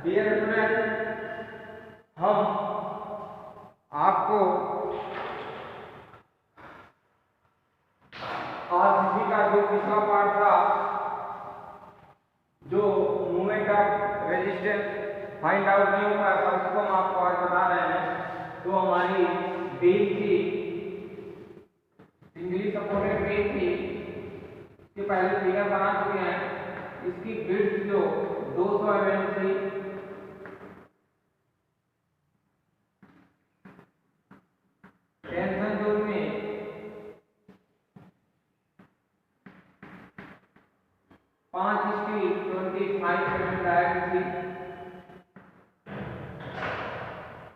Dear student, हम आपको RCC का जो पिछला पार्ट था, जो movement of resistance find out नहीं हो पाया था, उसको हम आपको आज बता रहे हैं। तो हमारी बीम थी, सिंगली सपोर्टेड बीम थी, इसके पहले फिगर बना चुके हैं। इसकी विड्थ जो 200 mm थी, टेंशन जोन में 5:25 mm डायरेक्ट थी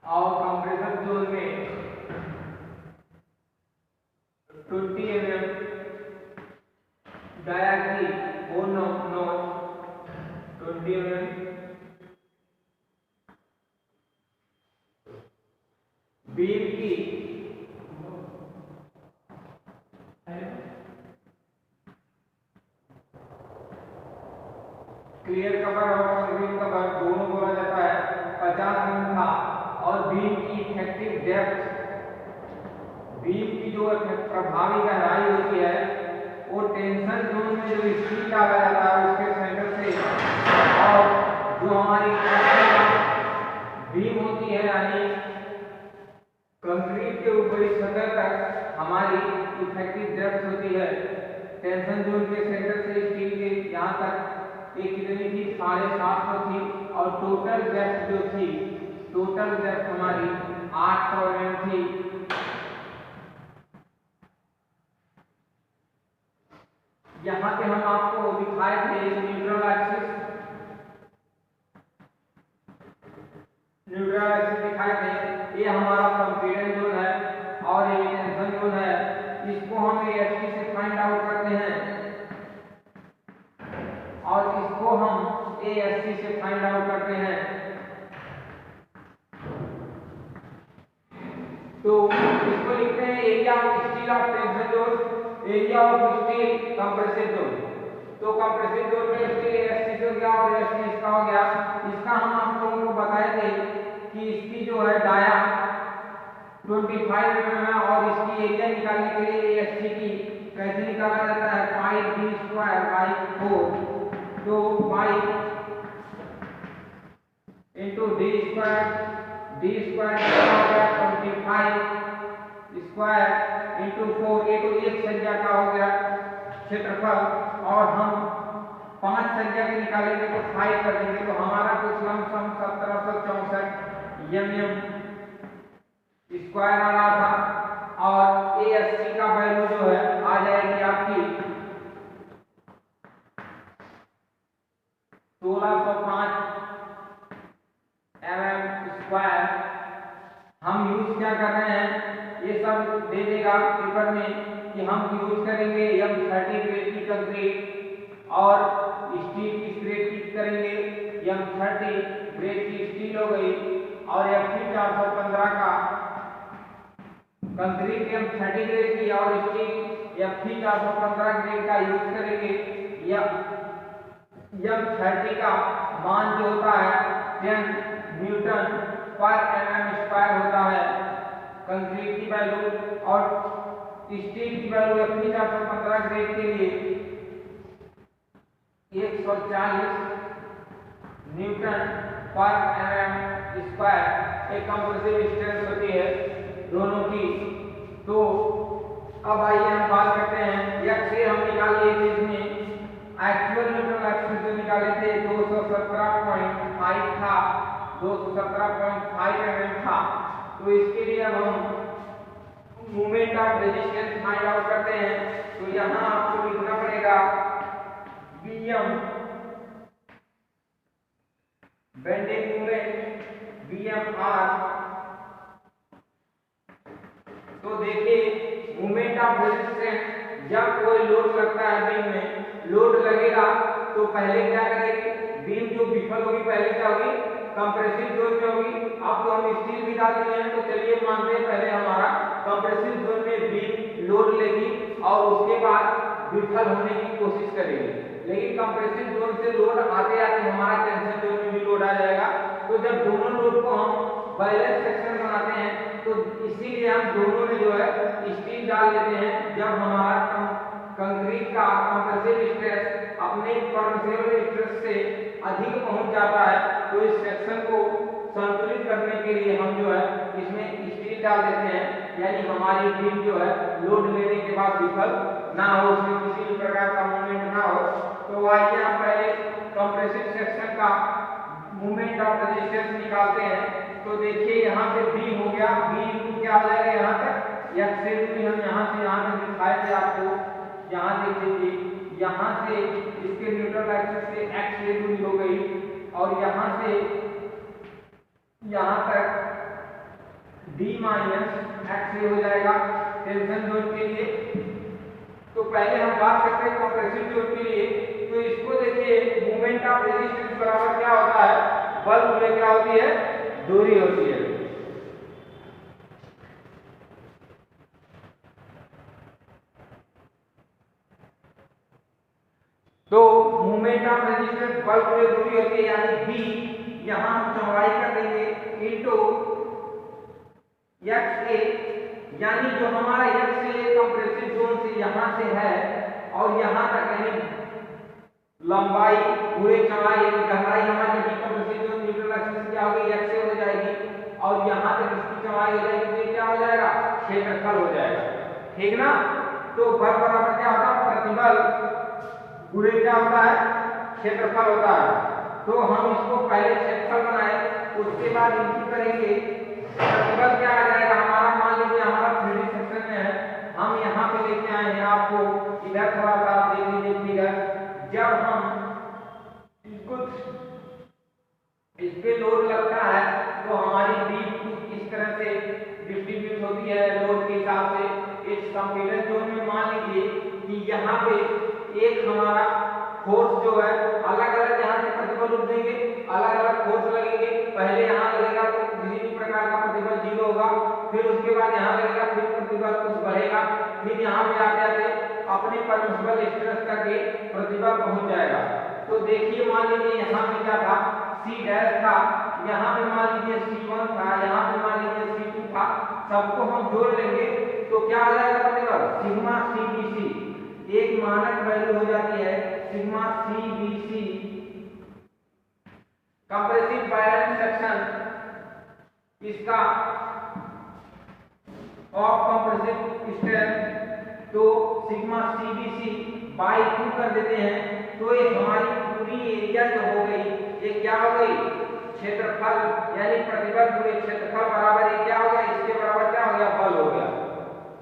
और कंप्रेसर जोन में 20 mm डायरेक्ट थी। वो नॉट 20 mm बीम की क्लियर कवर और कंक्रीट कवर दोनों बोला जाता है 50 mm था। और बीम की इफेक्टिव डेप्थ, बीम की जो प्रभावी गहराई होती है, वो टेंशन जोन में जो स्टील डाला जाता है उसके सेंटर से, और जो हमारी बीम होती है यानी कंक्रीट के ऊपरी सतह तक हमारी इफेक्टिव डेप्थ होती है टेंशन जोन के सेंटर से स्टील के यहाँ तक एक कितनी थी, 750 थी। और टोटल डेप्थ जो थी, टोटल डेप्थ हमारी 800 mm थी। यहाँ पे हम आपको दिखाए थे न्यूट्रल एक्सिस, दिखाए थे। ये हमारा संपीड़न जोन है और ये टेंशन जोन है। इसको हम AST से फाइंड आउट करते हैं और इसको हम ASC से फाइंड आउट करते हैं। तो इसको लिखते हैं area of steel of tension zone, area of steel compressive zone. तो कंप्रेसिव जोन में स्टील ASC हो गया और ASC इसका हो गया। इसका हम आप लोगों को बताए थे कि इसकी जो है डाया 25 mm है और इसकी एरिया निकालने के लिए ASC की कैसे निकाला जाता है, पाई d स्क्वायर बाई 4। तो पाई इंटू d स्क्वायर हो गया 25 स्क्वायर इंटू 4, ये तो एक संख्या का हो गया क्षेत्रफल, और हम 5 संख्या के निकालेंगे तो 5 कर देंगे। तो हमारा कुछ लमसम 1764 mm स्क्वायर आ रहा था। और ASC का वैल्यू जो है आ जाएगी आपकी 1605 mm स्क्वायर। हम यूज क्या कर रहे हैं, ये सब दे देगा पेपर में कि हम यूज करेंगे M30 ग्रेड की कंक्रीट और स्टील किस ग्रेड की करेंगे, M30 ग्रेड की स्टील हो गई और FE 415 का कंक्रीट M30 ग्रेड की और स्टील FE 415 ग्रेड का यूज करेंगे। या M30 का मान जो होता है 10 न्यूटन पर mm स्क्वायर होता है कंक्रीट की वैल्यू, और स्टील की वैल्यू FE 415 ग्रेड के लिए 140 न्यूटन पर mm स्क्वायर एक कंप्रेसिव स्ट्रेंथ होती है दोनों की। तो अब आइए हम बात करते हैं x से हम निकाल लिए थे, इसमें एक्चुअल न्यूट्रल एक्सिस जो निकाले थे 217.5 था, 217.5 mm था। तो इसके लिए अब हम movement of resistance find out करते हैं। तो यहाँ आपको लिखना पड़ेगा BM बेंडिंग मूवमेंट BMR। तो देखिए मूवमेंट ऑफ रेजिस्टेंस, जब कोई लोड लगता है बीम में, लोड लगेगा तो पहले क्या करेगी, बीम जो विफल होगी पहले क्या होगी, कंप्रेसिव जोन में होगी। अब तो हम स्टील भी डाल दिए हैं, तो चलिए मानते हैं पहले हमारा कंप्रेसिव जोन में बीम लोड लेगी और उसके बाद विफल होने की कोशिश करेगी। लेकिन कंप्रेसिव जोन से लोड आते आते हमारा टेंशन जोन में भी लोड आ जाएगा। तो जब दोनों लोड को हम बैलेंस सेक्शन बनाते हैं तो इसीलिए हम दोनों में जो है स्टील डाल देते हैं। जब हमारा कंक्रीट का कंप्रेसिव स्ट्रेस अपने परमिसिबल स्ट्रेस से अधिक पहुंच जाता है तो इस सेक्शन को संतुलित करने के लिए हम जो है इसमें स्टील डाल देते हैं, यानी हमारी बीम जो है लोड लेने के बाद विफल ना हो, उसमें किसी भी प्रकार का मूवमेंट ना हो। तो आइए हम पहले कंप्रेसिव सेक्शन का मूवमेंट ऑफ रेजिस्टेंस निकालते हैं। तो देखिए यहाँ से बी हो गया, बी क्या हो जाएगा यहाँ तक एक्स से दूरी हम यहाँ से यहाँ तक दिखाए थे आपको। यहाँ देख लीजिए यहाँ से इसके न्यूट्रल एक्सिस से एक्स से दूरी हो गई और यहाँ से यहाँ तक डी माइनस एक्स हो जाएगा टेंशन जोन के लिए। तो पहले हम बात करते हैं कंप्रेसिव जोन के लिए। तो इसको देखिए मूवमेंट ऑफ रेजिस्टेंस बराबर क्या होता है, बल गुणे क्या होती है, दूरी होती है। तो मूवमेंट ऑफ रेजिस्टेंस बल गुणे दूरी होती है, यानी बी यहाँ हम चौड़ाई कर देंगे इनटू एक्स ए, यानी जो हमारा एक्स ए कंप्रेसिव जोन से यहाँ से है और यहाँ तक यानी लंबाई पूरे चौड़ाई यानी गहराई हमारी कंप्रेसिव जोन न्यूट्रल एक्सिस क्या होगी, एक्स ए हो जाएगी और यहाँ तक इसकी चौड़ाई हो जाएगी तो क्या हो जाएगा, क्षेत्रफल हो जाएगा, ठीक ना। तो बल बराबर क्या होता है, प्रतिबल गुणे क्या होता है, क्षेत्रफल होता है। तो हम इसको पहले क्षेत्रफल बनाए उसके बाद इनकी करेंगे प्रतिबल क्या आ जाएगा हमारा, मान लीजिए हमारा 3D सेक्शन में है, हम यहाँ पे लेके आए हैं, आपको इधर थोड़ा सा देख लीजिए फिगर। जब हम कुछ इस पे लोड लगता है तो हमारी बीम कुछ इस तरह से डिस्ट्रीब्यूट होती है लोड के हिसाब से। इस संपीड़न जोन में मान लीजिए कि यहाँ पे एक हमारा फोर्स जो है अलग अलग यहाँ से प्रतिबल उठ देंगे, अलग अलग फोर्स लगेंगे। पहले यहाँ लगेगा तो किसी भी प्रकार का प्रतिबल 0 होगा, फिर उसके बाद यहाँ लगेगा, फिर प्रतिबल कुछ बढ़ेगा, फिर यहाँ पे आते आते अपने परमिसिबल स्ट्रेस तक ये प्रतिबल पहुंच जाएगा। तो देखिए मान लीजिए यहाँ पे क्या था, सी डैश था, यहाँ पे मान लीजिए C1 था, यहाँ पे मान लीजिए C2 था, सबको हम जोड़ लेंगे तो क्या आ जाएगा प्रतिबल, सिग्मा CBC एक मानक वैल्यू हो जाती है sigma CBC compressive balance section इसका ऑफ कंप्रेसिव स्ट्रेंथ। तो सिग्मा CBC बाई 2 कर देते हैं तो ये हमारी पूरी एरिया जो हो गई ये क्या हो गई, क्षेत्रफल, यानी प्रतिबल गुणे क्षेत्रफल बराबर ये क्या हो गया, इसके बराबर क्या हो गया, बल हो गया।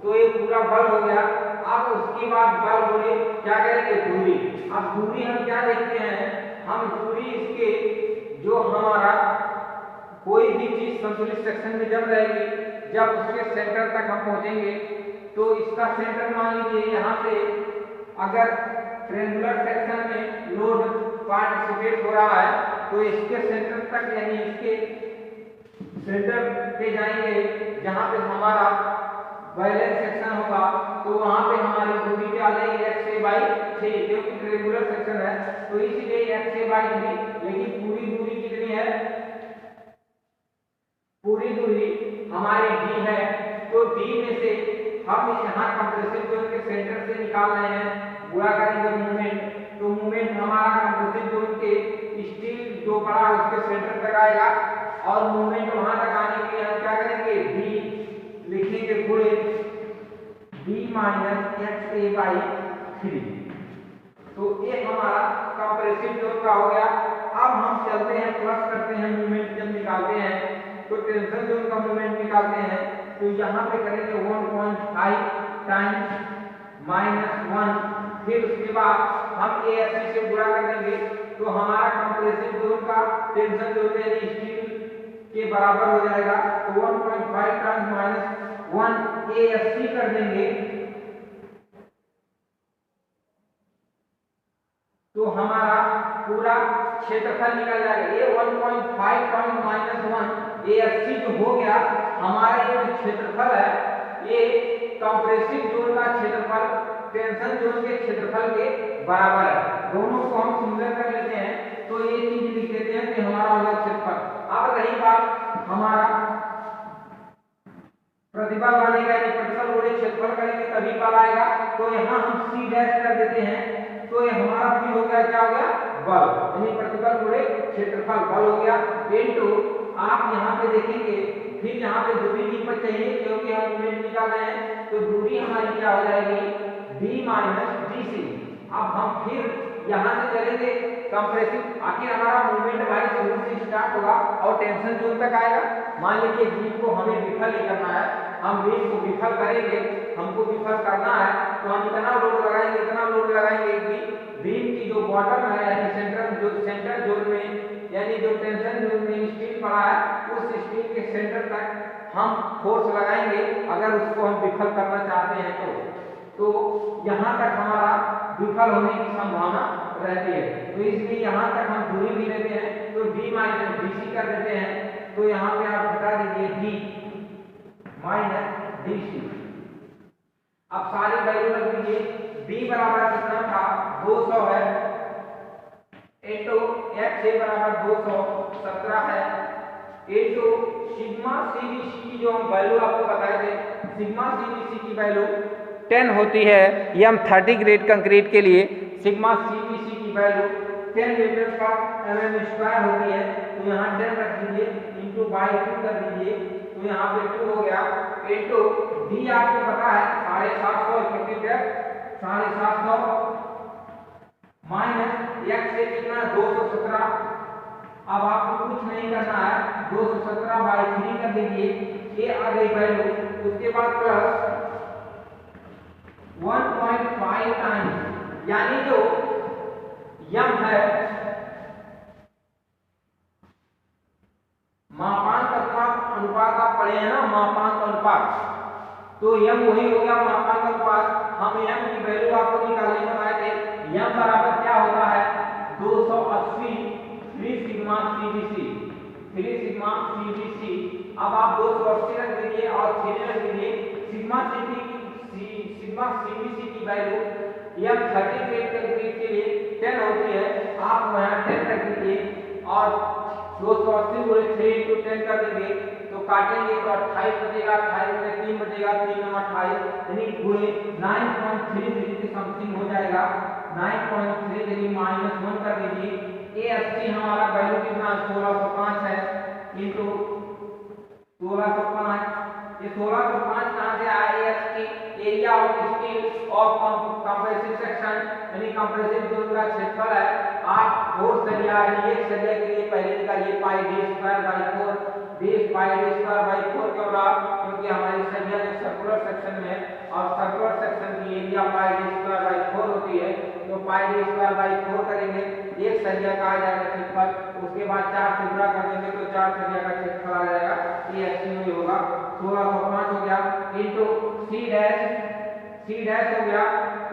तो ये पूरा बल हो गया। अब उसके बाद बल गुणे क्या करेंगे, दूरी। अब दूरी हम क्या देखते हैं, हम दूरी इसके जो हमारा कोई भी चीज संतुलित सेक्शन में जब रहेगी, जब उसके सेंटर तक हम पहुंचेंगे तो इसका सेंटर मान लीजिए यहाँ से अगर ट्रेंगुलर सेक्शन में लोड पार्टिसिपेट हो रहा है तो इसके सेंटर तक यानी इसके सेंटर पे जाएंगे जहाँ पे हमारा बैलेंस सेक्शन होगा तो वहाँ पे हमारी दूरी क्या आ जाएगी, XA/3, क्योंकि ट्रेंगुलर सेक्शन है तो इसलिए XA/3। लेकिन पूरी दूरी कितनी है, पूरी दूरी हमारी D है। तो D में से हम यहाँ कंप्रेसिव जोन के सेंटर से निकाल रहे हैं, गुणा करेंगे मूवमेंट, तो मूवमेंट हमारा कंप्रेसिव जोन के स्टील जो बड़ा उसके सेंटर तक आएगा और मूवमेंट वहां तक आने के लिए हम क्या करेंगे, B लिखेंगे गुणे B माइनस XA/3। तो ये हमारा कंप्रेसिव जोन का हो गया। अब हम चलते हैं प्लस करते हैं मूवमेंट जब निकालते हैं तो टेंशन जोन का मूवमेंट निकालते हैं तो यहाँ पे करेंगे 1.5 टाइम्स -1, फिर उसके बाद हम AFC से गुणा कर देंगे तो हमारा कंप्रेसिव जोन का टेंशन जोन यानी स्टील के बराबर हो जाएगा। तो 1.5 टाइम्स -1 AFC कर देंगे तो हमारा पूरा क्षेत्रफल निकल जाएगा। ये 1.5 टाइम्स -1 AFC जो हो गया हमारा ये जो क्षेत्रफल है ये कंप्रेसिव जोन का क्षेत्रफल टेंशन जोन के क्षेत्रफल के बराबर है। दोनों को हम सिमिलर कर लेते हैं तो ये चीज लिख देते हैं कि हमारा हो गया क्षेत्रफल। अब रही बात हमारा प्रतिबल लाने का, यानी प्रतिबल गुणे क्षेत्रफल करेंगे तभी बल आएगा। तो यहाँ हम C डैश कर देते हैं तो ये हमारा फिर हो गया, क्या हो गया, बल, यानी प्रतिबल गुणे क्षेत्रफल बल हो गया। इनटू आप यहाँ पे देखेंगे फिर यहाँ पे दूरी D पर चाहिए क्योंकि हम मोमेंट निकाल रहे हैं, तो दूरी हमारी क्या हो जाएगी, D माइनस DC। अब हम फिर यहाँ से चलेंगे कंप्रेसिव, आखिर हमारा मूवमेंट भाई शुरू से स्टार्ट होगा और टेंशन जोन तक आएगा। मान लीजिए बीम को हमें विफल नहीं करना है, हम बीम को विफल करेंगे, हमको विफल करना है तो हम इतना लोड लगाएंगे, इतना लोड लगाएंगे कि बीम की जो बॉटम है यानी सेंटर जोन में, यानी जो टेंशन जोन में स्टील पड़ा है उस स्टील के सेंटर तक हम फोर्स लगाएंगे अगर उसको हम विफल करना चाहते हैं तो यहाँ तक हमारा विफल होने की संभावना रहती है। तो इसलिए यहाँ तक हम दूरी भी लेते हैं तो D माइनस DC कर देते हैं। तो यहाँ पे आप घटा दीजिए D माइनस DC। अब सारी वैल्यू रख दीजिए। D बराबर कितना था, 200 है, इनटू X बराबर 217 है, इनटू सिग्मा CBC की जो हम वैल्यू आपको बताए थे, सिग्मा CBC की वैल्यू 10 होती है। M30 ग्रेड कंक्रीट के लिए सिग्मा CBC की वैल्यू 10 मीटर पर mm स्क्वायर होती है। तो यहाँ 10 रख दीजिए, इंटू बाई 2 कर दीजिए, तो यहाँ पे 2 हो गया, इंटू D आपको पता है 750 कितनी है, 750 माइनस X से कितना 217। अब आपको कुछ नहीं करना है, 217 बाई 3 कर दीजिए, ये आ गई वैल्यू। उसके बाद प्लस 1.5 टाइम्स, यानी जो यम है मापांक अनुपात आप पढ़े हैं ना, मापांक अनुपात, तो यम वही हो गया मापांक अनुपात। हम यम की वैल्यू आपको निकालने बताए थे, यम बराबर क्या होता है, 280 3 सिग्मा CBC, 3 सिग्मा CBC। अब आप 280 रख दीजिए और 3 रख दीजिए। सिग्मा CBC की वैल्यू M30 ग्रेड कंक्रीट के लिए 10 होती है, आप वहाँ 10 रख दीजिए और 280 गुणे 3 इंटू 10 कर देंगे तो काटेंगे तो 28 बचेगा, 28 में 3 बचेगा, 3 में 28, यानी गुणे 9.33 के समथिंग हो जाएगा। 9.33 माइनस 1 कर दीजिए। ए 80 हमारा वैल्यू कितना 1605 है, इंटू 1605, ये 1605 कहाँ से आया, ए 80 area of steel of compressive section, यानी कंप्रेसिव जोन का क्षेत्रफल है। आप फोर सरिया एक सरिया के लिए पहले निकालिए पाई d square by 4, base pi d square by 4 क्यों रहा, क्योंकि हमारी सरिया जो सर्कुलर सेक्शन में है और सर्कुलर सेक्शन की area pi d square by 4 होती है, तो पाई d स्क्वायर बाई 4 करेंगे, एक सरिया का आ जाएगा क्षेत्रफल। उसके बाद 4 से गुणा कर देंगे तो 4 सरिया का क्षेत्रफल आ जाएगा, ये 80 में होगा। 1605 हो गया, इंटू C डैश हो गया।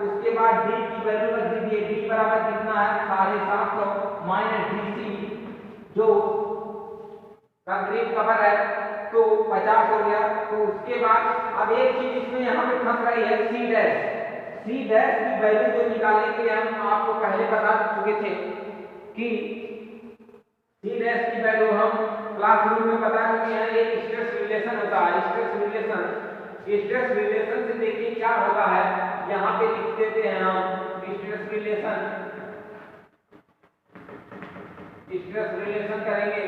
उसके बाद D की वैल्यू रख दीजिए, D बराबर कितना है 750 माइनस DC जो कंक्रीट कवर है तो 50 हो गया। तो उसके बाद अब एक चीज इसमें यहाँ पे फंस रही है, C डैश की वैल्यू जो निकालने के लिए हम आपको पहले बता चुके थे कि C डैश की वैल्यू हम क्लासरूम में बता चुके हैं। एक स्ट्रेस रिलेशन होता है, स्ट्रेस रिलेशन से देखिए क्या होता है, यहाँ पे लिख देते हैं हम स्ट्रेस रिलेशन करेंगे